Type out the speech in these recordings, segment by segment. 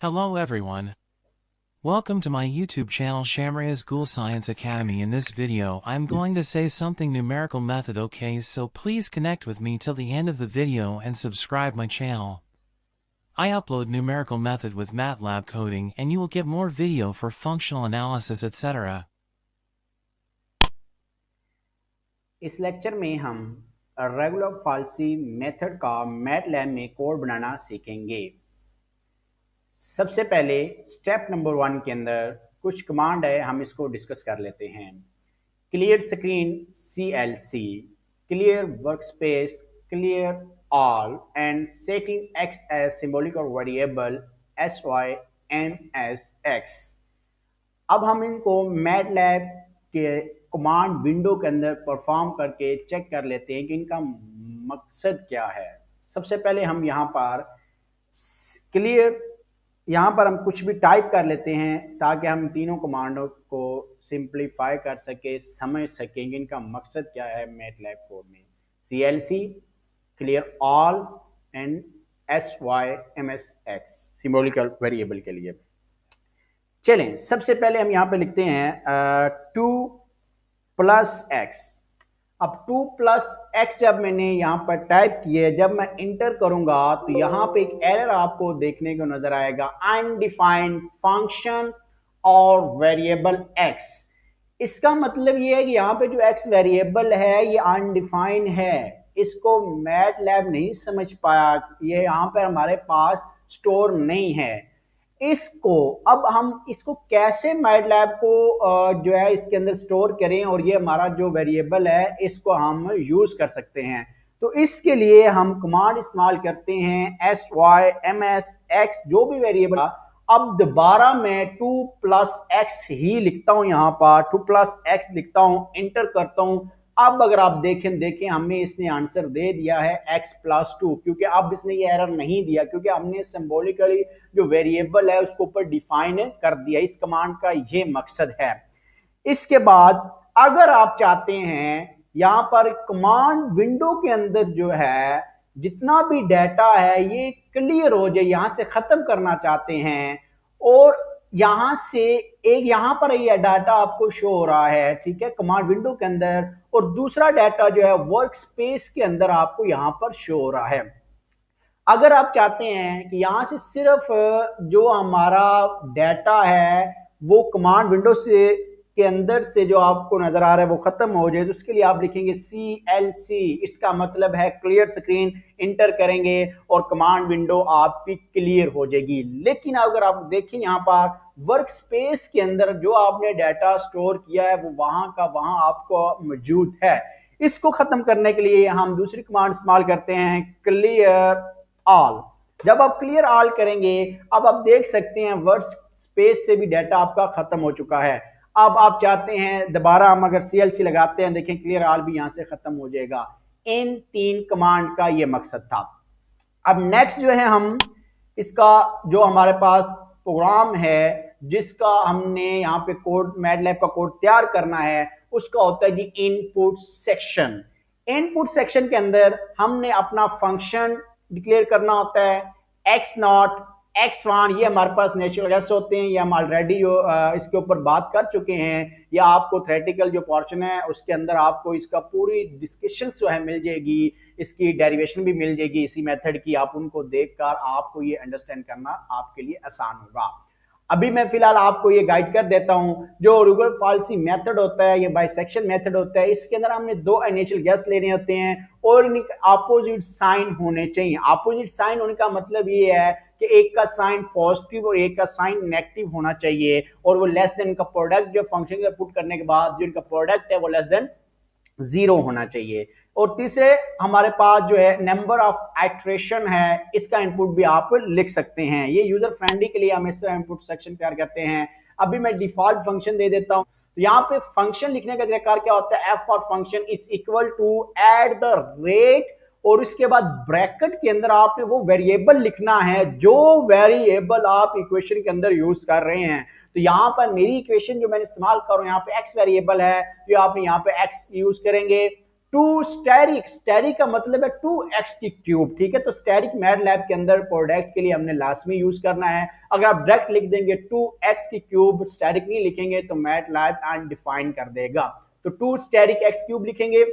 Hello everyone. Welcome to my YouTube channel Shamria's Ghoul Science Academy. In this video, I'm going to say something numerical method, okay, so please connect with me till the end of the video and subscribe my channel. I upload numerical method with MATLAB coding and you will get more video for functional analysis etc. इस lecture में हम regular फाल्सी method का MATLAB में code बनाना सीखेंगे। सबसे पहले step number 1 के अंदर कुछ कमांड है, हम इसको डिस्कस कर लेते हैं। Clear screen CLC, clear workspace, clear all and setting x as symbolic और वेरिएबल SYMSX। अब हम इनको मैटलैब के कमांड विंडो के अंदर परफॉर्म करके चेक कर लेते हैं कि इनका मकसद क्या है। सबसे पहले हम यहाँ पर क्लियर, यहाँ पर हम कुछ भी टाइप कर लेते हैं ताकि हम तीनों कमांडों को सिंप्लीफाई कर सके, समझ सकेंगे इनका मकसद क्या है मैटलैब कोड में। CLC, clear all and SYMSX symbolical variable के लिए। चलें, सबसे पहले हम यहाँ पे लिखते हैं 2 + x। अब 2 + x जब मैंने यहाँ पर टाइप किए, जब मैं इंटर करूंगा तो यहाँ पे एक एरर आपको देखने को नजर आएगा, अनडिफाइंड फंक्शन और वेरिएबल x। इसका मतलब ये है कि यहाँ पे जो x वेरिएबल है ये अनडिफाइंड है, इसको मैटलैब नहीं समझ पाया, ये यहाँ पर हमारे पास स्टोर नहीं है। इसको अब हम इसको कैसे मैटलैब को जो है इसके अंदर स्टोर करें और ये हमारा जो वेरिएबल है इसको हम यूज कर सकते हैं। तो इसके लिए हम कमांड इस्तेमाल करते हैं SYMSX, जो भी वेरिएबल। अब दोबारा मैं 2 + x ही लिखता हूं, यहाँ पर 2 + x लिखता हूं, इंटर करता हूं। अब अगर आप देखें हमें इसने आंसर दे दिया है x + 2, क्योंकि अब इसने ये एरर नहीं दिया क्योंकि हमने सिंबॉलिकली जो वेरिएबल है उसको ऊपर डिफाइन कर दिया। इस कमांड का ये मकसद है। इसके बाद अगर आप चाहते हैं यहाँ पर कमांड विंडो के अंदर जो है जितना भी डाटा है ये क्लियर हो जाए, यहाँ से खत्म करना चाहते हैं और यहां से एक यहाँ पर ये डाटा आपको शो हो रहा है, ठीक है, कमांड विंडो के अंदर, और दूसरा डाटा जो है वर्क स्पेस के अंदर आपको यहाँ पर शो हो रहा है। अगर आप चाहते हैं कि यहां से सिर्फ जो हमारा डाटा है वो कमांड विंडो से के अंदर से जो आपको नजर आ रहा है वो खत्म हो जाए, तो उसके लिए आप लिखेंगे CLC। इसका मतलब है क्लियर स्क्रीन, इंटर करेंगे और कमांड विंडो आपकी क्लियर हो जाएगी। लेकिन अगर आप देखें यहाँ पर वर्क स्पेस के अंदर जो आपने डाटा स्टोर किया है वो वहां का वहां आपको मौजूद है। इसको खत्म करने के लिए हम दूसरी कमांड इस्तेमाल करते हैं, क्लियर ऑल। जब आप क्लियर ऑल करेंगे, अब आप देख सकते हैं वर्क स्पेस से भी डाटा आपका खत्म हो चुका है। अब आप चाहते हैं दोबारा हम अगर CLC लगाते हैं, देखें क्लियर ऑल भी यहां से खत्म हो जाएगा। इन 3 कमांड का ये मकसद था। अब नेक्स्ट जो है हम इसका जो हमारे पास प्रोग्राम है जिसका हमने यहाँ पे कोड मैटलैब का कोड तैयार करना है उसका होता है जी इनपुट सेक्शन। इनपुट सेक्शन के अंदर हमने अपना फंक्शन डिक्लेयर करना होता है। x0, x1 ये हमारे पास नेचुरल गैस होते हैं, ये हम ऑलरेडी इसके ऊपर बात कर चुके हैं, या आपको थ्योरेटिकल जो पोर्शन है उसके अंदर आपको इसका पूरी डिस्कशन जो है मिल जाएगी, इसकी डेरिवेशन भी मिल जाएगी इसी मेथड की। आप उनको देखकर आपको ये अंडरस्टैंड करना आपके लिए आसान होगा। अभी मैं फिलहाल आपको ये गाइड कर देता हूं। जो रेगुलर फाल्सी मेथड होता है ये बाइसेक्शन मेथड होता है, इसके अंदर हमने 2 इनिशियल गैस लेने होते हैं और इनके अपोजिट साइन होने चाहिए। अपोजिट साइन होने का मतलब ये है कि एक का साइन पॉजिटिव और एक का साइन नेगेटिव होना चाहिए, और वो लेस देन का प्रोडक्ट जो फंक्शन का पुट करने के बाद जो इनका प्रोडक्ट है वो लेस देन 0 होना चाहिए। और तीसरे हमारे पास जो है नंबर ऑफ आइट्रेशन है, इसका इनपुट भी आप लिख सकते हैं। ये यूजर फ्रेंडली के लिए हम इस तरह इनपुट सेक्शन तैयार करते हैं। अभी मैं डिफॉल्ट फंक्शन दे देता हूं। तो यहाँ पे फंक्शन लिखने का तरीका क्या होता है, f for function is equal to at the rate, और इसके बाद ब्रैकेट के अंदर आपने वो वेरिएबल लिखना है जो वेरिएबल आप इक्वेशन के अंदर यूज कर रहे हैं। तो यहाँ पर मेरी इक्वेशन जो मैंने इस्तेमाल कर रहा हूं यहाँ पे x वेरिएबल है, तो आपने यहाँ पे x यूज करेंगे। टू स्टेरिक, स्टेरिक का मतलब है 2x की क्यूब, ठीक है। तो स्टेरिक मैट लैब के अंदर प्रोडक्ट के लिए हमने लाजमी यूज करना है। अगर आप डायरेक्ट लिख देंगे 2x की क्यूब, स्टेरिक नहीं लिखेंगे तो मैट लैब अनडिफाइंड कर देगा। तो 2 स्टेरिक x क्यूब लिखेंगे,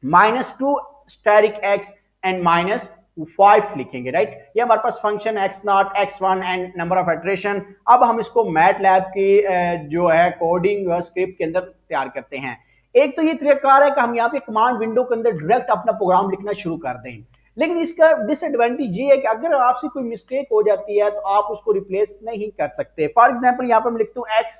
-2 स्टेरिक x एंड -5 लिखेंगे, राइट। ये हमारे पास function x0, x1 and number of iteration. अब हम इसको मैट लैब की जो है कोडिंग स्क्रिप्ट के अंदर तैयार करते हैं। एक तो ये तरीकाकार है कि हम यहाँ पे कमांड विंडो के अंदर डायरेक्ट अपना प्रोग्राम लिखना शुरू कर दें, लेकिन इसका डिसएडवांटेज ये है कि अगर आपसे कोई मिस्टेक हो जाती है तो आप उसको रिप्लेस नहीं कर सकते। फॉर एग्जांपल यहाँ पे मैं लिखता हूँ x,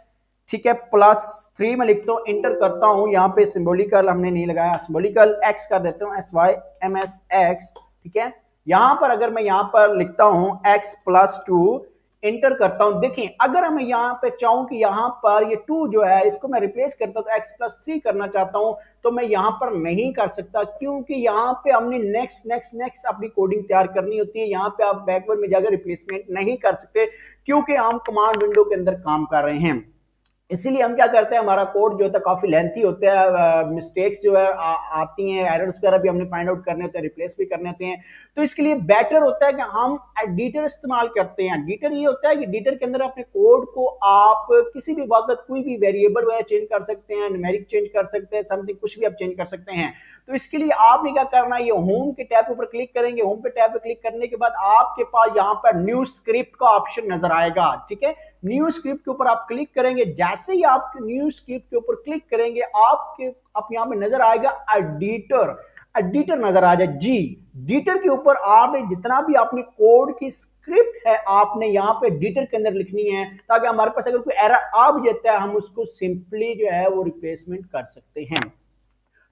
ठीक है, +3 में लिखता हूँ, इंटर करता हूँ, यहाँ पे सिंबॉलिकल हमने नहीं लगाया, सिंबॉलिकल x कर देता हूँ, SYMSX, ठीक है। यहाँ पर अगर मैं यहाँ पर लिखता हूँ x+2, इंटर करता हूं, देखें अगर मैं यहाँ पे चाहूं कि यहाँ पर ये 2 जो है इसको मैं रिप्लेस करता हूं तो x+3 करना चाहता हूं तो मैं यहाँ पर नहीं कर सकता, क्योंकि यहाँ पे हमने नेक्स्ट अपनी कोडिंग तैयार करनी होती है। यहाँ पे आप बैकवर्ड में जाकर रिप्लेसमेंट नहीं कर सकते क्योंकि हम कमांड विंडो के अंदर काम कर रहे हैं। इसीलिए हम क्या करते हैं, हमारा कोड जो होता है काफी लेंथी होता है, मिस्टेक्स जो है आती हैं, एरर्स वगैरह भी हमने फाइंड आउट करने होते हैं, रिप्लेस भी करने होते हैं। तो इसके लिए बेटर होता है कि हम एडिटर इस्तेमाल करते हैं। एडिटर ये होता है कि एडिटर के अंदर अपने कोड को आप किसी भी वक्त कोई भी वेरिएबल वगैरह चेंज कर सकते हैं, न्यूमेरिक चेंज कर सकते हैं, समथिंग कुछ भी आप चेंज कर सकते हैं। तो इसके लिए आपने क्या करना है, ये होम के टैब ऊपर क्लिक करेंगे, होम पे टैब पे क्लिक करने के बाद आपके पास यहाँ पर न्यू स्क्रिप्ट का ऑप्शन नजर आएगा, ठीक है। न्यू स्क्रिप्ट के ऊपर आप क्लिक करेंगे, जैसे ही आप न्यू स्क्रिप्ट के ऊपर क्लिक करेंगे आप यहाँ पे नजर आएगा एडिटर नजर आ जाए जी। एडिटर के ऊपर आपने जितना भी आपने कोड की स्क्रिप्ट है आपने यहाँ पे एडिटर के अंदर लिखनी है, ताकि हमारे पास अगर कोई एरर आ भी जाता है हम उसको सिंपली जो है वो रिप्लेसमेंट कर सकते हैं।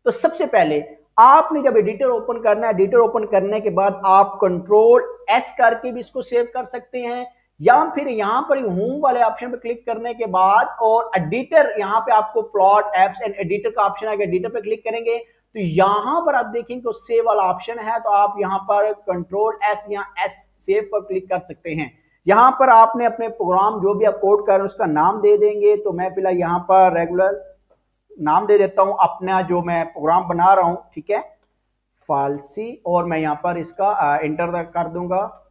तो सबसे पहले आपने जब एडिटर ओपन करना है, एडिटर ओपन करने के बाद आप Ctrl+S करके भी इसको सेव कर सकते हैं, या फिर यहां पर होम वाले ऑप्शन पे क्लिक करने के बाद और एडिटर, यहां पे आपको प्लॉट एप्स एंड एडिटर का ऑप्शन आएगा, एडिटर पे क्लिक करेंगे तो यहां पर आप देखेंगे तो सेव वाला ऑप्शन है, तो आप यहां पर Ctrl+S या S सेव पर क्लिक कर सकते हैं। यहां पर आपने अपने प्रोग्राम जो भी आप कोड कर रहे हैं उसका नाम दे देंगे। तो मैं फिलहाल यहां पर रेगुलर नाम दे देता हूं अपना जो मैं प्रोग्राम बना रहा हूं, ठीक है, फालसी, और मैं यहां पर इसका इंटर कर दूंगा,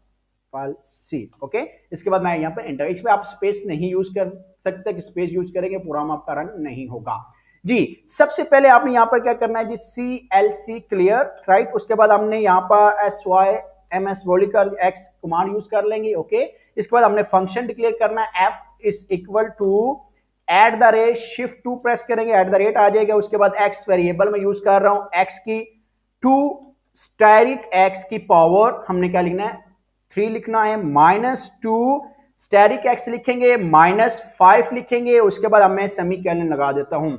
फालसी, ओके। इसके बाद मैं यहां पर इंटर, इसमें आप स्पेस नहीं यूज कर सकते, कि स्पेस यूज करेंगे प्रोग्राम आपका रन नहीं होगा जी। सबसे पहले आपने यहां पर क्या करना है जी, CLC क्लियर, राइट। उसके बाद हमने यहां पर SYMS वोलिकल X कमांड यूज कर लेंगे, ओके। इसके बाद हमने फंक्शन डिक्लेयर करना है, F=@ shift 2 प्रेस करेंगे, @ आ जाएगा। उसके बाद x वेरिएबल में यूज कर रहा हूं, x की 2 स्टेरिक x की पावर हमने क्या लिखना है, 3 लिखना है, -2 स्टेरिक x लिखेंगे, -5 लिखेंगे। उसके बाद मैं सेमीकोलन लगा देता हूं।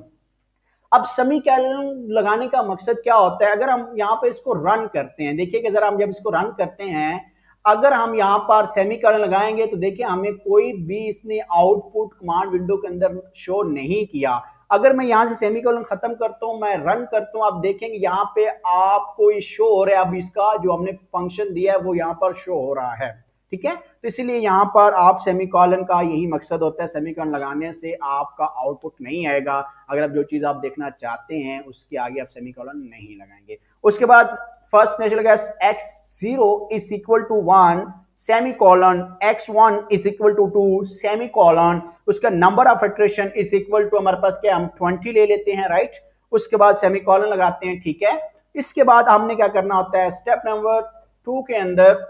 अब सेमीकोलन लगाने का मकसद क्या होता है, अगर हम यहां पे इसको रन करते हैं, देखिए कि जरा हम जब इसको रन करते हैं, अगर हम यहां पर सेमीकोलन लगाएंगे तो देखिए हमें कोई भी इसने आउटपुट कमांड विंडो के अंदर शो नहीं किया। अगर मैं यहां से सेमीकोलन खत्म करता हूं, मैं रन करता हूं, आप देखेंगे यहां पे आपको ये शो हो रहा है, अब इसका जो हमने फंक्शन दिया है वो यहां पर शो हो रहा है, ठीक है। तो इसीलिए यहां पर आप सेमीकोलन का यही मकसद होता है, सेमीकोलन लगाने से आपका आउटपुट नहीं आएगा। अगर आप जो चीज आप देखना चाहते हैं उसके आगे आप सेमीकोलन नहीं लगाएंगे। उसके बाद first natural gas x0 is equal to 1 semicolon, x1 is equal to 2 semicolon, उसका number of iteration is equal to, हमारे पास क्या, हम 20 ले लेते हैं, राइट। उसके बाद सेमीकोलन लगाते हैं, ठीक है। इसके बाद हमने क्या करना होता है, स्टेप नंबर 2 के अंदर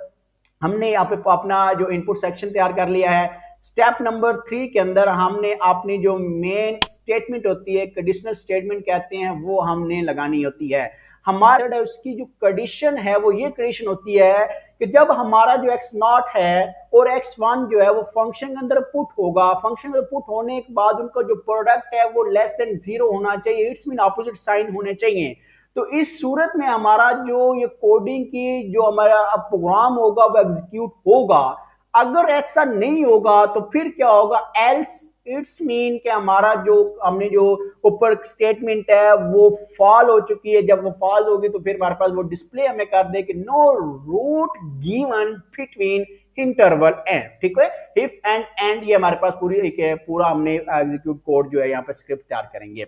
हमने यहाँ पे अपना जो इनपुट सेक्शन तैयार कर लिया है। स्टेप नंबर 3 के अंदर हमने अपनी जो मेन स्टेटमेंट होती है, कंडीशनल स्टेटमेंट कहते हैं, वो हमने लगानी होती है। हमारे उसकी जो कंडीशन है वो ये कंडीशन होती है कि जब हमारा जो x0 है और x1 जो है वो फंक्शन के अंदर पुट होगा, फंक्शन में पुट होने के बाद उनका जो प्रोडक्ट है वो <0 होना चाहिए, इट्स मीन अपोजिट साइन होने चाहिए। तो इस सूरत में हमारा जो ये कोडिंग की जो हमारा प्रोग्राम होगा वो एग्जीक्यूट होगा। अगर ऐसा नहीं होगा तो फिर क्या होगा, एल्स इट्स मीन कि हमारा जो हमने जो ऊपर स्टेटमेंट है वो फॉल हो चुकी है। जब वो फॉल होगी तो फिर हमारे पास वो डिस्प्ले हमें कर दे कि no root given between interval and, ठीक है। इफ एंड एंड ये हमारे पास पूरी पूरा हमने एग्जीक्यूट कोड जो है यहाँ पे स्क्रिप्ट तैयार करेंगे।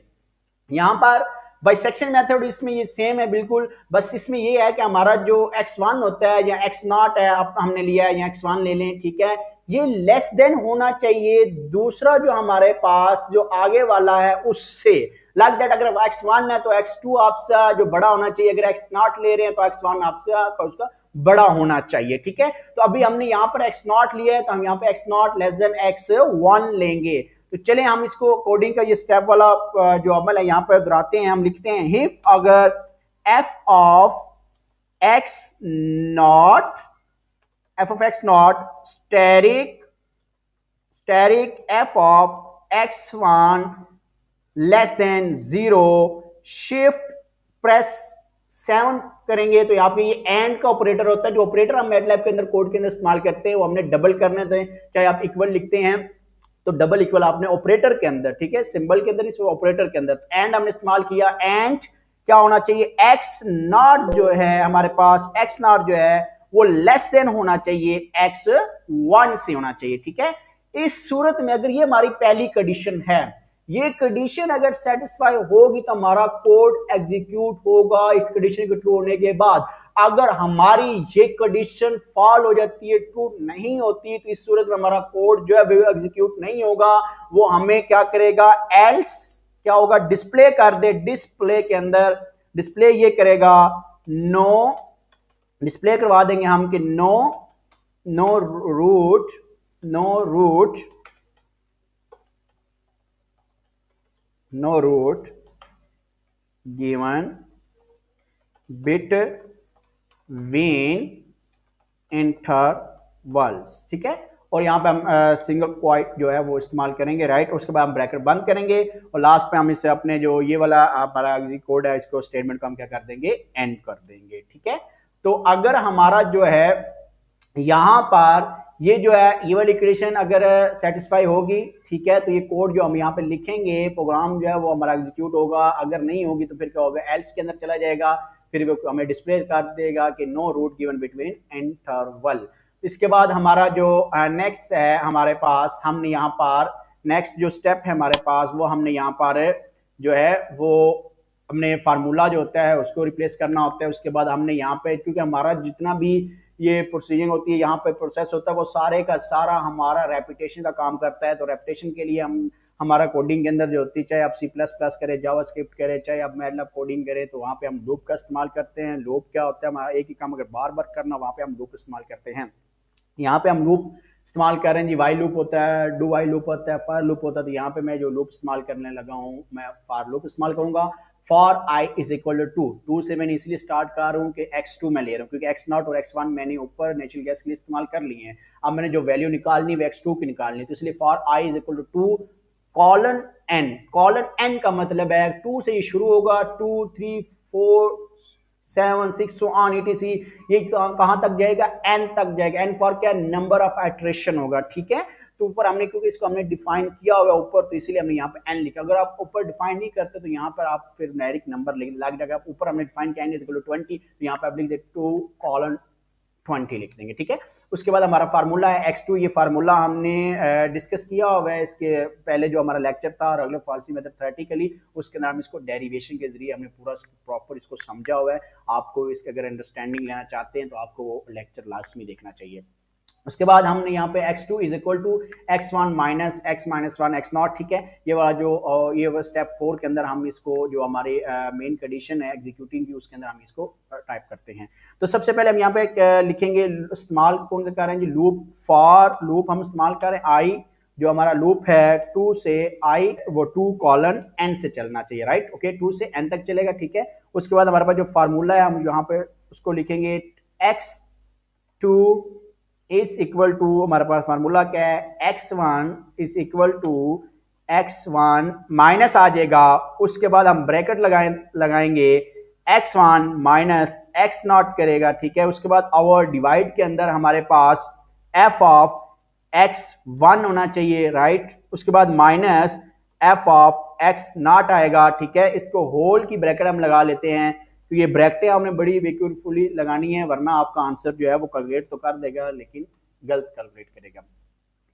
यहाँ पर बाइसेक्शन मेथड इसमें ये सेम है बिल्कुल, बस इसमें ये है कि हमारा जो x1 होता है या x0 है, अब हमने लिया है या x1 ले लें, ठीक है, ये लेस देन होना चाहिए दूसरा जो हमारे पास जो आगे वाला है उससे। लाइक दैट, अगर x1 है तो x2 आपसे जो बड़ा होना चाहिए, अगर x0 ले रहे हैं तो x1 आपसे उसका बड़ा होना चाहिए, ठीक है। तो अभी हमने यहाँ पर x0 लिया है तो हम यहाँ पे x0 लेस देन x1 लेंगे। तो चले हम इसको कोडिंग का ये स्टेप वाला जो अमल है यहाँ पर दोहराते हैं। हम लिखते हैं इफ अगर f of x not asterisk f of x1 less than 0, shift press 7 करेंगे तो यहाँ पे ये एंड का ऑपरेटर होता है, जो ऑपरेटर हम मैटलैब के अंदर कोड के अंदर इस्तेमाल करते हैं वो हमने डबल करने थे, चाहे आप इक्वल लिखते हैं तो डबल इक्वल आपने ऑपरेटर के अंदर, ठीक है, सिंबल के अंदर, इस ऑपरेटर के अंदर एंड हमने इस्तेमाल किया। एंड क्या होना चाहिए, एक्स नॉट जो है हमारे पास, एक्स नॉट जो है वो लेस देन होना चाहिए x1 से होना चाहिए, ठीक है। इस सूरत में अगर ये हमारी पहली कंडीशन है, ये कंडीशन अगर सेटिस्फाई होगी तो हमारा कोड एग्जीक्यूट होगा। इस कंडीशन के ट्रू होने के बाद अगर हमारी ये कंडीशन फॉल हो जाती है, ट्रू नहीं होती, तो इस सूरत में हमारा कोड जो है वो एग्जीक्यूट नहीं होगा। वो हमें क्या करेगा, एल्स क्या होगा, डिस्प्ले कर दे। डिस्प्ले के अंदर डिस्प्ले ये करेगा नो, डिस्प्ले करवा देंगे हम कि no root given between intervals, ठीक है। और यहाँ पे हम सिंगल क्वाइट जो है वो इस्तेमाल करेंगे, राइट। उसके बाद हम ब्रैकेट बंद करेंगे और लास्ट पे हम इसे अपने जो ये वाला हमारा कोड है इसको स्टेटमेंट को हम क्या कर देंगे, एंड कर देंगे, ठीक है। तो अगर हमारा जो है यहाँ पर ये जो है ये वाली इक्वेशन अगर सेटिस्फाई होगी, ठीक है, तो ये कोड जो हम यहाँ पे लिखेंगे प्रोग्राम जो है वो हमारा एग्जीक्यूट होगा। अगर नहीं होगी तो फिर क्या होगा, एल्स के अंदर चला जाएगा, फिर वो हमें डिस्प्ले कर देगा कि no root given between interval. इसके बाद हमारा जो नेक्स्ट है हमारे पास, हमने यहाँ पर नेक्स्ट जो स्टेप है हमारे पास वो हमने यहाँ पर जो है वो हमने फार्मूला जो होता है उसको रिप्लेस करना होता है। उसके बाद हमने यहाँ पे, क्योंकि हमारा जितना भी ये प्रोसीजिंग होती है यहाँ पे प्रोसेस होता है वो सारे का सारा हमारा रेपिटेशन का काम करता है। तो रेपिटेशन के लिए हम हमारा कोडिंग के अंदर जो होती है, चाहे आप C++ करें, जावास्क्रिप्ट करें, चाहे आप मैटलैब कोडिंग करें, तो वहाँ पे हम लूप का इस्तेमाल करते हैं। लूप क्या होता है, हमारा एक ही काम अगर बार बार करना, वहाँ पे हम लूप इस्तेमाल करते हैं। यहाँ पे हम लूप इस्तेमाल कर रहे हैं जी, वाई लूप होता है, डू वाई लूप होता है, फॉर लूप होता है। तो यहाँ पे मैं जो लूप इस्तेमाल करने लगा हूँ, मैं फॉर लूप इस्तेमाल करूंगा। For I is equal to 2 से मैंने इसलिए स्टार्ट कर रहा हूँ कि x2 मैं ले रहा हूँ, क्योंकि x0 और x1 मैंने ऊपर नेचुरल गैस के लिए इस्तेमाल कर लिए हैं। अब मैंने जो वैल्यू निकालनी है x2 की निकालनी है, तो इसलिए for I is equal to 2 colon n। Colon n का मतलब है 2 से ये शुरू होगा, 2 3 4 7 6 so on etc, ये कहां तक जाएगा, n तक जाएगा। n फॉर क्या, नंबर ऑफ आइटरेशन होगा, ठीक है। तो ऊपर हमने, क्योंकि इसको हमने डिफाइन किया हुआ ऊपर, तो इसीलिए हमने यहाँ पे n लिखा। अगर आप ऊपर डिफाइन नहीं करते तो यहाँ पर आप फिर न्यूमेरिक नंबर लग जाएगा। ऊपर हमने डिफाइन किया n इज इक्वल टू 20, तो यहाँ पे आप लिख दे 2:20 लिख देंगे, ठीक है। उसके बाद हमारा फार्मूला है x2। ये फार्मूला हमने डिस्कस किया हुआ है इसके पहले जो हमारा लेक्चर था, और अगले फॉल्सी मेथड थ्योरेटिकली, उसके अंदर हम इसको डेरिवेशन के जरिए हमने पूरा प्रॉपर इसको समझा हुआ है। आपको इसके अगर अंडरस्टैंडिंग लेना चाहते हैं तो आपको वो लेक्चर लास्ट में देखना चाहिए। उसके बाद हमने यहाँ पे x2 is equal to x1 minus x minus 1 x0, ठीक है। ये वाला जो ये स्टेप 4 के अंदर हम इसको जो हमारी मेन कंडीशन है एग्जीक्यूटिंग की, उसके अंदर हम इसको टाइप करते हैं। तो सबसे पहले हम यहाँ पे लिखेंगे इस्तेमाल कौन सा कर रहे हैं जी, लूप। फॉर लूप हम इस्तेमाल करें आई, जो हमारा लूप है 2 से आई वो 2 कॉलन n से चलना चाहिए, राइट, ओके, 2 से n तक चलेगा, ठीक है। उसके बाद हमारे पास जो फार्मूला है हम यहाँ पे उसको लिखेंगे x2 इज इक्वल टू, हमारे पास फार्मूला क्या है, x1 is equal to x1 minus आ जाएगा। उसके बाद हम ब्रैकेट लगाएंगे x1 माइनस x0 करेगा, ठीक है। उसके बाद आवर डिवाइड के अंदर हमारे पास f ऑफ x1 होना चाहिए, राइट। उसके बाद माइनस f ऑफ x0 आएगा, ठीक है। इसको होल की ब्रैकेट हम लगा लेते हैं, तो ये ब्रैकेटें आपने बड़ी वेक्यूरफुली लगानी है, वरना आपका आंसर जो है वो कैलकुलेट तो कर देगा लेकिन गलत कैलकुलेट करेगा।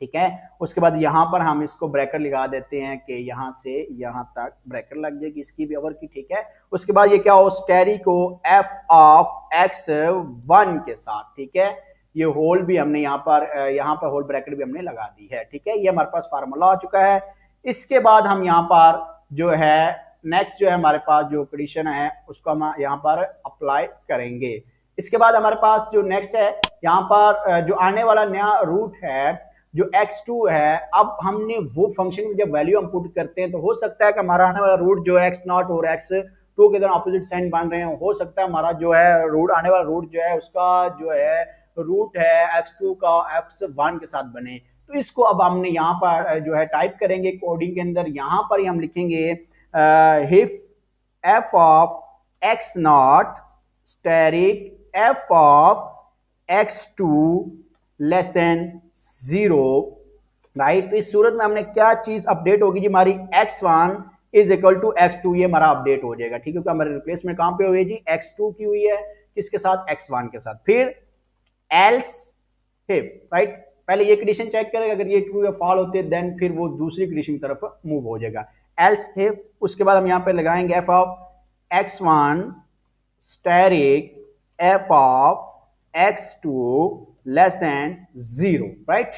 ठीक है। उसके बाद यहाँ पर हम इसको ब्रैकेट लगा देते हैं कि यहाँ से यहाँ तक ब्रैकेट लग जाएगी इसकी भी ओवर की, ठीक है। उसके बाद ये क्या हो, स्टेरी को एफ ऑफ एक्स वन के साथ, ठीक है, ये होल भी हमने यहाँ पर होल ब्रैकेट भी हमने लगा दी है, ठीक है। ये हमारे पास फार्मूला आ चुका है। इसके बाद हम यहाँ पर जो है नेक्स्ट जो है हमारे पास जो कंडीशन है उसको हम यहाँ पर अप्लाई करेंगे। इसके बाद हमारे पास जो नेक्स्ट है यहाँ पर जो आने वाला नया रूट है जो x2 है, अब हमने वो फंक्शन में जब वैल्यू हम पुट करते हैं तो हो सकता है कि हमारा आने वाला रूट जो है x0 और x2 के दोनों अपोजिट साइन बन रहे हैं, हो सकता है हमारा जो है रूट आने वाला रूट जो है उसका जो है रूट है x2 का x1 के साथ बने। तो इसको अब हमने यहाँ पर जो है टाइप करेंगे कोडिंग के अंदर, यहाँ पर ही हम लिखेंगे if f of x0 asterisk f of x2 less than 0, right. इस सूरत में हमने क्या चीज अपडेट होगी जी, हमारी x1 is equal to x2, ये हमारा अपडेट हो जाएगा, ठीक है, क्योंकि हमारी रिप्लेसमेंट कहां पे हुई है जी, x2 की हुई है, किसके साथ, x1 के साथ। फिर एल्स इफ, राइट, पहले ये कंडीशन चेक करेगा, अगर ये ट्रू या फॉल होते हैं देन फिर वो दूसरी कंडीशन की तरफ मूव हो जाएगा, एल्स इफ। उसके बाद हम यहां पे लगाएंगे f of x1 asterisk f of x2 less than 0, right.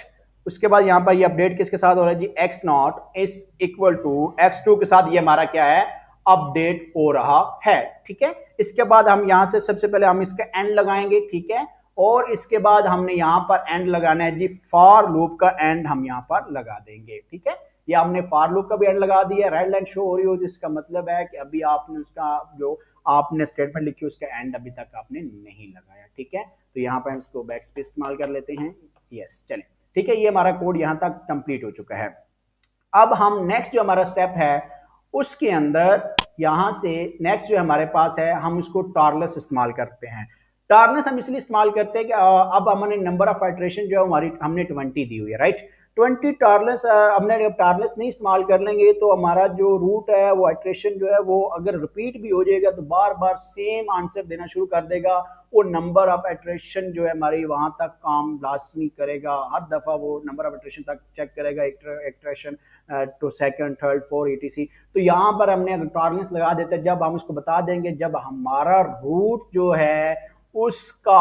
उसके बाद यहां पर ये अपडेट किसके साथ हो रहा है जी, x0 is equal to x2 के साथ, ये हमारा क्या है, अपडेट हो रहा है, ठीक है। इसके बाद हम यहां से सबसे पहले हम इसका एंड लगाएंगे, ठीक है, और इसके बाद हमने यहां पर एंड लगाना है जी, फॉर लूप का एंड हम यहां पर लगा देंगे, ठीक है। ये हमने फॉर लूप का भी एंड लगा दिया, रेड लाइन शो हो रही हो जिसका मतलब है कि अभी आपने उसका जो आपने स्टेटमेंट लिखी उसका एंड अभी तक आपने नहीं लगाया, ठीक है। तो यहाँ पर हम इसको बैक स्पेस इस्तेमाल कर लेते हैं, यस, चलें, ठीक है। ये हमारा कोड यहाँ तक कंप्लीट हो चुका है। अब हम नेक्स्ट जो हमारा स्टेप है उसके अंदर यहाँ से नेक्स्ट जो हमारे पास है हम इसको टॉरलेस इस्तेमाल करते हैं। टॉरलेस हम इसलिए इस्तेमाल करते हैं कि अब हमने नंबर ऑफ आइटरेशन जो है हमारी हमने 20 दी हुई है, राइट। 20 टॉरलेस हमने जब टॉरलेस नहीं इस्तेमाल कर लेंगे तो हमारा जो रूट है वो आइटरेशन जो है वो अगर रिपीट भी हो जाएगा तो बार बार सेम आंसर देना शुरू कर देगा, वो नंबर ऑफ आइटरेशन जो है हमारी वहां तक काम लाजमी करेगा, हर दफा वो नंबर ऑफ आइटरेशन तक चेक करेगा, iteration two second third four etc। तो यहाँ पर हमने अगर टॉलरेंस लगा देते हैं, जब हम उसको बता देंगे जब हमारा रूट जो है उसका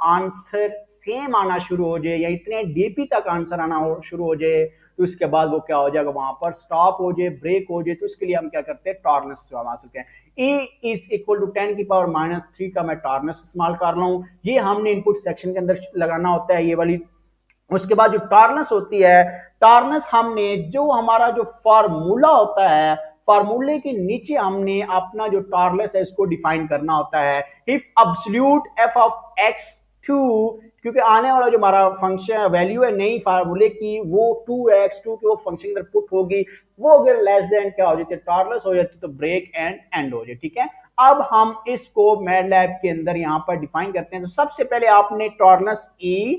आंसर सेम आना शुरू हो जाए या इतने डीपी तक आंसर आना शुरू हो जाए तो इसके बाद वो क्या हो जाएगा, वहां पर स्टॉप हो जाए, ब्रेक हो जाए, तो इसके लिए हम क्या करते हैं, टॉलरेंस इस्तेमाल करते हैं। e इज इक्वल टू 10 की पावर -3 का मैं टॉलरेंस इस्तेमाल कर रहा हूं, ये हमने इनपुट सेक्शन के अंदर लगाना होता है ये वाली। उसके बाद जो टॉलरेंस होती है, टॉलरेंस हमने जो हमारा जो फार्मूला होता है, फार्मूले के नीचे हमने अपना जो टॉलरेंस है इसको डिफाइन करना होता है। If absolute f of x2, क्योंकि आने वाला जो हमारा फंक्शन वैल्यू है नई फार्मूले की वो 2x2 की वो फंक्शन अंदर पुट होगी, वो अगर लेस देन क्या हो जाती है, टॉलरेंस हो जाती है, तो ब्रेक एंड एंड हो जाए, ठीक है। अब हम इसको मैटलैब के अंदर यहां पर डिफाइन करते हैं। तो सबसे पहले आपने tolerance e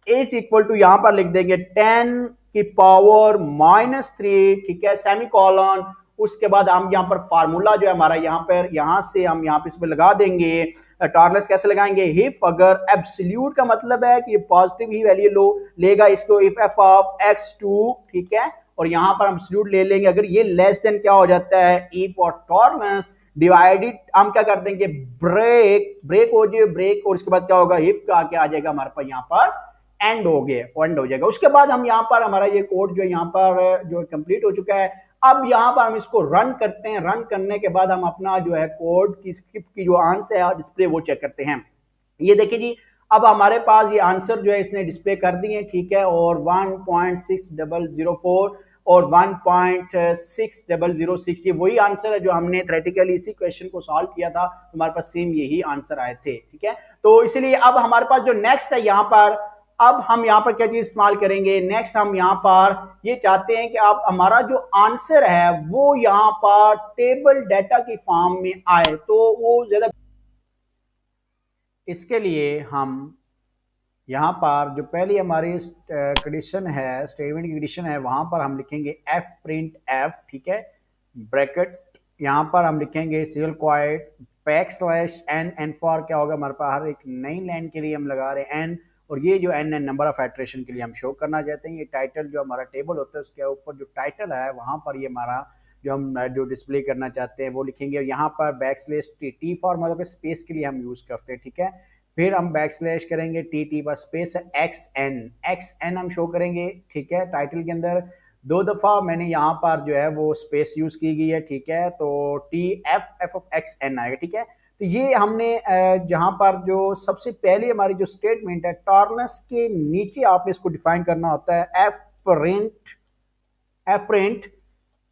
is equal to यहां पर लिख देंगे 10 की पावर -3, ठीक है, सेमीकोलन। उसके बाद हम यहाँ पर फार्मूला जो है हमारा यहाँ पर यहाँ से हम यहाँ पे इस पर लगा देंगे। टॉलरेंस कैसे लगाएंगे, इफ अगर एब्सोल्यूट का मतलब है कि ये पॉजिटिव ही वैल्यू लो लेगा इसको, इफ f ऑफ x2, ठीक है, और यहाँ पर हम एब्सोल्यूट ले लेंगे, अगर ये लेस देन क्या हो जाता है, इफ और टॉलरेंस डिवाइडेड हम क्या कर देंगे, ब्रेक हो जाए, ब्रेक, और इसके बाद क्या होगा, इफ का क्या आ जाएगा हमारे पास यहाँ पर एंड हो गया, एंड हो जाएगा। उसके बाद हम यहाँ पर हमारा ये कोड जो यहाँ पर जो कंप्लीट हो चुका है, अब यहाँ पर हम इसको रन करते हैं। रन करने के बाद हम अपना जो है कोड की स्क्रिप्ट की जो आंसर है डिस्प्ले वो चेक करते हैं। ये देखिए जी, अब हमारे पास ये आंसर जो है इसने डिस्प्ले कर दिए, ठीक है, और 1.6004 और 1.6006 ये वही आंसर है जो हमने थ्योरेटिकली इसी क्वेश्चन को सॉल्व किया था, हमारे पास सेम यही आंसर आए थे, ठीक है। तो इसलिए अब हमारे पास जो नेक्स्ट है यहाँ पर, अब हम यहाँ पर क्या चीज इस्तेमाल करेंगे, नेक्स्ट हम यहाँ पर ये चाहते हैं कि आप हमारा जो आंसर है वो यहाँ पर टेबल डेटा की फॉर्म में आए, तो वो ज्यादा। इसके लिए हम यहाँ पर जो पहली हमारी कंडीशन है, स्टेटमेंट की कंडीशन है, वहां पर हम लिखेंगे f प्रिंट f, ठीक है, ब्रैकेट, यहाँ पर हम लिखेंगे single quite back slash n, n for क्या होगा हमारे पास हर एक नई लाइन के लिए हम लगा रहे हैं n, और ये जो n नंबर ऑफ आइटरेशन के लिए हम शो करना चाहते हैं। ये टाइटल जो हमारा टेबल होता है उसके ऊपर जो टाइटल है वहाँ पर ये हमारा जो हम जो डिस्प्ले करना चाहते हैं वो लिखेंगे। और यहाँ पर बैकस्लैश टी फॉर मतलब स्पेस के लिए हम यूज़ करते हैं, ठीक है। फिर हम बैकस्लैश करेंगे टी पर स्पेस एक्स एन हम शो करेंगे, ठीक है। टाइटल के अंदर 2 दफ़ा मैंने यहाँ पर जो है वो स्पेस यूज़ की गई है, ठीक है। तो एफ ऑफ एक्स एन आएगा, ठीक है। तो ये हमने जहाँ पर जो सबसे पहले हमारी जो स्टेटमेंट है टॉलरेंस के नीचे आपने इसको डिफाइन करना होता है एफ प्रिंट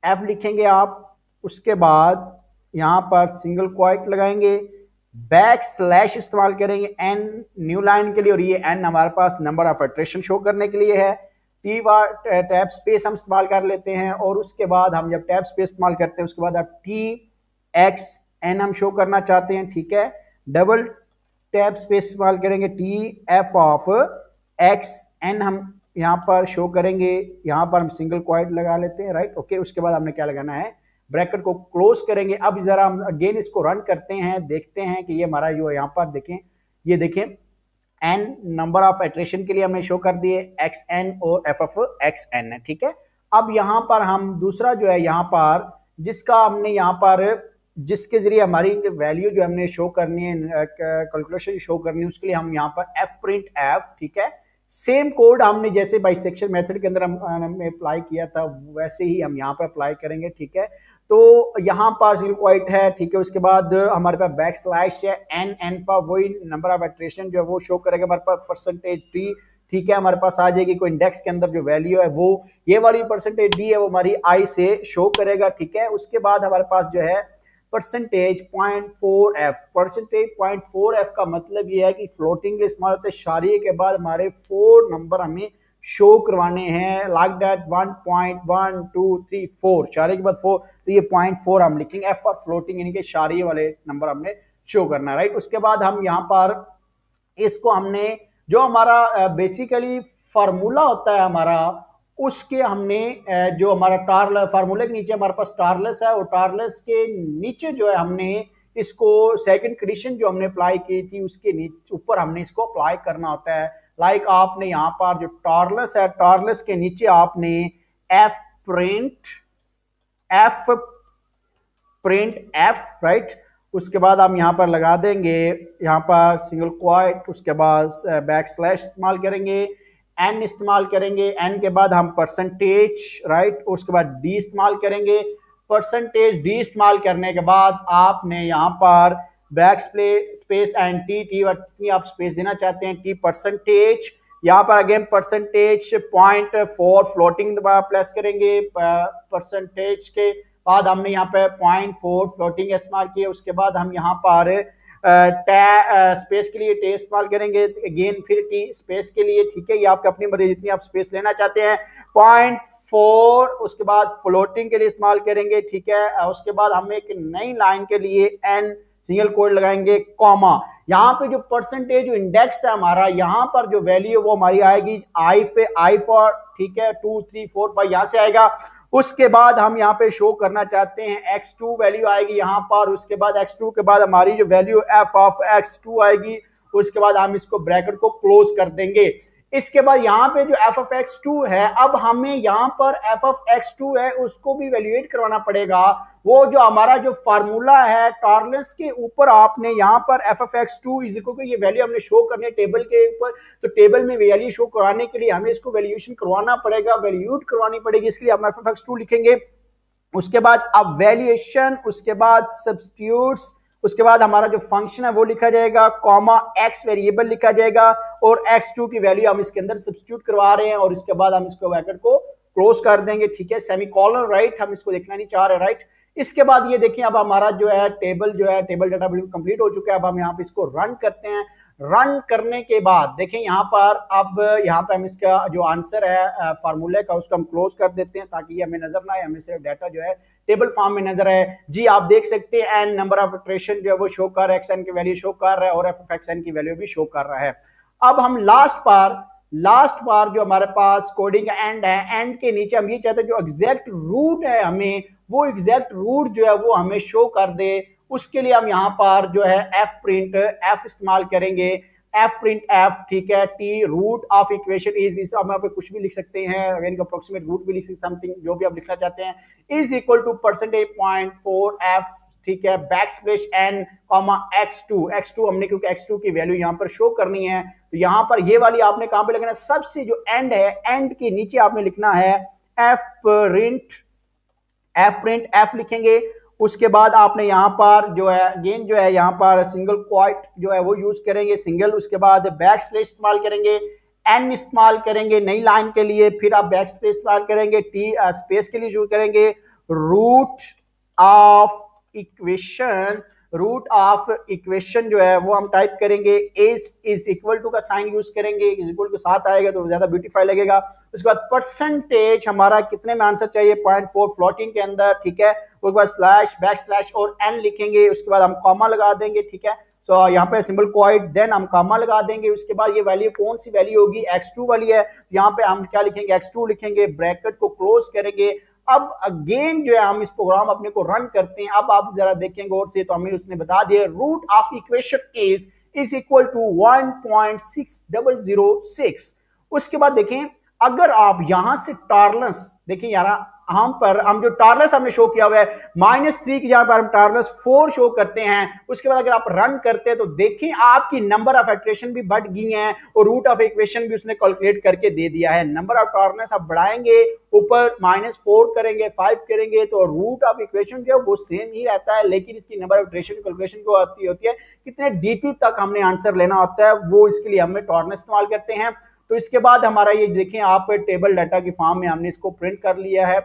एफ लिखेंगे आप। उसके बाद यहाँ पर सिंगल क्वाइट लगाएंगे, बैक स्लैश इस्तेमाल करेंगे एन न्यू लाइन के लिए, और ये एन हमारे पास नंबर ऑफ इटरेशन शो करने के लिए है। टी बार टैब स्पेस हम इस्तेमाल कर लेते हैं, और उसके बाद हम जब टैब स्पेस इस्तेमाल करते हैं उसके बाद आप टी एक्स एन हम शो करना चाहते हैं, ठीक है। डबल टैब स्पेस इस्तेमाल करेंगे, T F of X N हम यहाँ पर शो करेंगे। यहाँ पर हम सिंगल क्वाइट लगा लेते हैं, राइट, ओके। उसके बाद हमने क्या लगाना है, ब्रैकेट को क्लोज करेंगे। अब जरा हम अगेन इसको रन करते हैं, देखते हैं कि ये हमारा जो यहाँ पर देखें, ये देखें एन नंबर ऑफ इटरेशन के लिए हमने शो कर दिए एक्स एन और एफ ऑफ एक्स एन है, ठीक है। अब यहाँ पर हम दूसरा जो है यहाँ पर जिसका हमने यहाँ पर जिसके जरिए हमारी वैल्यू जो हमने शो करनी है, कैलकुलेशन शो करनी है, उसके लिए हम यहाँ पर एफ प्रिंट एफ, ठीक है। सेम कोड हमने जैसे बाइसेक्शन मेथड के अंदर हमने अप्लाई किया था वैसे ही हम यहाँ पर अप्लाई करेंगे, ठीक है। तो यहाँ पर सिंगल क्वाइट है, ठीक है। उसके बाद हमारे पास बैक स्लैश है एन पर वही नंबर ऑफ इटरेशन जो है वो शो करेगा हमारे पास परसेंटेज टी, ठीक है। हमारे पास आ जाएगी कोई इंडेक्स के अंदर जो वैल्यू है वो ये वाली परसेंटेज डी है वो हमारी आई से शो करेगा, ठीक है। उसके बाद हमारे पास जो है परसेंटेज 0.4f, परसेंटेज 0.4f का मतलब ये है कि फ्लोटिंग के इस्तेमाल होते शारिये के बाद हमारे 4 नंबर हमें शो करवाने हैं, लाइक दैट 1.1 2 3 4, शारिये के बाद 4, तो ये 0.4 हम लिखेंगे एफ फॉर फ्लोटिंग, यानी कि शारिये वाले नंबर हमने शो करना है, राइट। उसके बाद हम यहाँ पर इसको हमने जो हमारा बेसिकली फार्मूला होता है हमारा, उसके हमने जो हमारा टार्ल फार्मूले के नीचे हमारे पास टार्लेस है, और टार्लेस के नीचे जो है हमने इसको सेकंड कंडीशन जो हमने अप्लाई की थी उसके ऊपर हमने इसको अप्लाई करना होता है। लाइक आपने यहाँ पर जो टार्लेस है, टार्लेस के नीचे आपने एफ प्रिंट एफ, राइट। उसके बाद हम यहाँ पर लगा देंगे यहाँ पर सिंगल क्वाइट, उसके बाद बैक स्लैश इस्तेमाल करेंगे, एन इस्तेमाल करेंगे, एन के बाद हम परसेंटेज, राइट, उसके बाद डी इस्तेमाल करेंगे। परसेंटेज डी इस्तेमाल करने के बाद आपने यहाँ पर बैक स्पेस एंड टी आप स्पेस देना चाहते हैं, टी परसेंटेज, यहाँ पर अगेन परसेंटेज 0.4 फ्लोटिंग प्लस करेंगे, परसेंटेज के बाद हमने यहाँ पे 0.4 फ्लोटिंग इस्तेमाल किया। उसके बाद हम यहाँ पर स्पेस के लिए टे इस्तेमाल करेंगे, अगेन फिर टी स्पेस के लिए, ठीक है। ये आपके अपनी मर्जी जितनी आप स्पेस लेना चाहते हैं, 0.4 उसके बाद फ्लोटिंग के लिए इस्तेमाल करेंगे, ठीक है। उसके बाद हम एक नई लाइन के लिए एन सिंगल कोड लगाएंगे, कॉमा। यहाँ पे जो परसेंटेज जो इंडेक्स है हमारा, यहाँ पर जो वैल्यू वो हमारी आएगी आई फॉर, ठीक है, 2 3 4 5 यहाँ से आएगा। उसके बाद हम यहाँ पे शो करना चाहते हैं x2 वैल्यू आएगी यहाँ पर। उसके बाद x2 के बाद हमारी जो वैल्यू f ऑफ x2 आएगी। उसके बाद हम इसको ब्रैकेट को क्लोज कर देंगे। इसके बाद यहाँ पे जो f ऑफ x2 है, अब हमें यहाँ पर f ऑफ x2 है उसको भी वैल्यूएट करवाना पड़ेगा। वो जो हमारा जो फार्मूला है टॉर्लेंस के ऊपर आपने यहाँ पर f of x2 is equal to ये वैल्यू हमने शो करनी है टेबल के ऊपर, तो टेबल में वैल्यू शो कराने के लिए हमें इसको वैल्यूएशन करवाना पड़ेगा, वैल्यूट करवानी पड़ेगी, इसके लिए हम f ऑफ x2 लिखेंगे। उसके बाद अब वैल्यूएशन, उसके बाद सब्स्टिट्यूट्स, उसके बाद हमारा जो फंक्शन है वो लिखा जाएगा, कॉमा x वेरिएबल लिखा जाएगा, और x2 की वैल्यू हम इसके अंदर सब्स्टिट्यूट करवा रहे हैं, और इसके बाद हम इसको ब्रैकेट को क्लोज कर देंगे, ठीक है, सेमीकोलन, राइट। हम इसको देखना नहीं चाह रहे, राइट। इसके बाद ये देखिए अब हमारा जो है टेबल डाटा कंप्लीट हो चुका है। अब हम यहाँ पे इसको रन करते हैं। रन करने के बाद देखें यहाँ पर, अब यहाँ पे हम इसका जो आंसर है फार्मूले का उसको हम क्लोज कर देते हैं ताकि ये हमें नजर ना आए, हमें सिर्फ डाटा जो है टेबल फॉर्म में नजर आए। जी आप देख सकते हैं एन नंबर ऑफ इटरेशन जो है वो शो कर रहा है, एक्स एन की वैल्यू शो कर रहा है, और एफ ऑफ एक्स एन की वैल्यू भी शो कर रहा है। अब हम लास्ट बार जो हमारे पास कोडिंग का एंड है, एंड के नीचे हम ये चाहते हैं जो एग्जैक्ट रूट है हमें वो एग्जैक्ट रूट जो है वो हमें शो कर दे। उसके लिए हम यहाँ पर जो है एफ प्रिंट एफ इस्तेमाल करेंगे। एफ प्रिंट एफ, ठीक है, T root of equation is, इस आप यहाँ पे कुछ भी लिख सकते हैं, यानी अप्रोक्सीमेट रूट भी लिख सकते हैं, समथिंग जो भी आप लिखना चाहते हैं, is equal to percentage point 4 F, ठीक है, back slash N comma x2 हमने क्योंकि x2 की वैल्यू यहां पर शो करनी है, तो यहां पर ये वाली आपने कहां पे लिखना है, सबसे जो एंड है, एंड के नीचे आपने लिखना है एफ प्रिंट एफ लिखेंगे। उसके बाद आपने यहां पर जो है अगेन जो है यहां पर सिंगल क्वाइट जो है वो यूज करेंगे सिंगल, उसके बाद बैक स्लैश इस्तेमाल करेंगे, एन इस्तेमाल करेंगे नई लाइन के लिए, फिर आप बैक स्पेस इस्तेमाल करेंगे, टी स्पेस के लिए यूज करेंगे, रूट ऑफ इक्वेशन जो है वो हम टाइप करेंगे, इज इक्वल टू का साइन यूज करेंगे, इज इक्वल के साथ आएगा तो ज्यादा ब्यूटीफाई लगेगा। उसके बाद परसेंटेज हमारा कितने में आंसर चाहिए, 0.4 फ्लोटिंग के अंदर, ठीक है, उसके बाद स्लैश बैक स्लैश और एन लिखेंगे, उसके बाद हम कॉमा लगा देंगे, ठीक है, सो यहाँ पे सिंबल क्वाइट, देन हम कॉमा लगा देंगे, उसके बाद ये वैल्यू कौन सी वैल्यू होगी, x2 वाली है, यहाँ पे हम क्या लिखेंगे, x2 लिखेंगे, ब्रैकेट को क्लोज करेंगे। अब अगेन जो है हम इस प्रोग्राम अपने को रन करते हैं, अब आप जरा देखेंगे गौर से, तो हमें उसने बता दिया root of equation is equal to 1.6006। उसके बाद देखें अगर आप यहां से टॉलरेंस देखें यार, हम जो टॉलरेंस हमने शो किया हुआ है -3 की जगह पर हम टॉलरेंस 4 शो करते हैं, उसके बाद अगर आप रन करते हैं तो देखें आपकी नंबर ऑफ इटरेशन भी बढ़ गई हैं और रूट ऑफ इक्वेशन भी उसने कैलकुलेट करके दे दिया है। नंबर ऑफ टॉलरेंस आप बढ़ाएंगे, ऊपर -4 करेंगे, 5 करेंगे, तो रूट ऑफ इक्वेशन जो है वो सेम ही रहता है, लेकिन इसकी नंबर ऑफ इटरेशन कैलकुलेशन जो होती है कितने डीपी तक हमने आंसर लेना होता है, वो इसके लिए हमें टॉलरेंस इस्तेमाल करते हैं। तो इसके बाद हमारा ये देखें आप टेबल डाटा के फॉर्म में हमने इसको प्रिंट कर लिया है,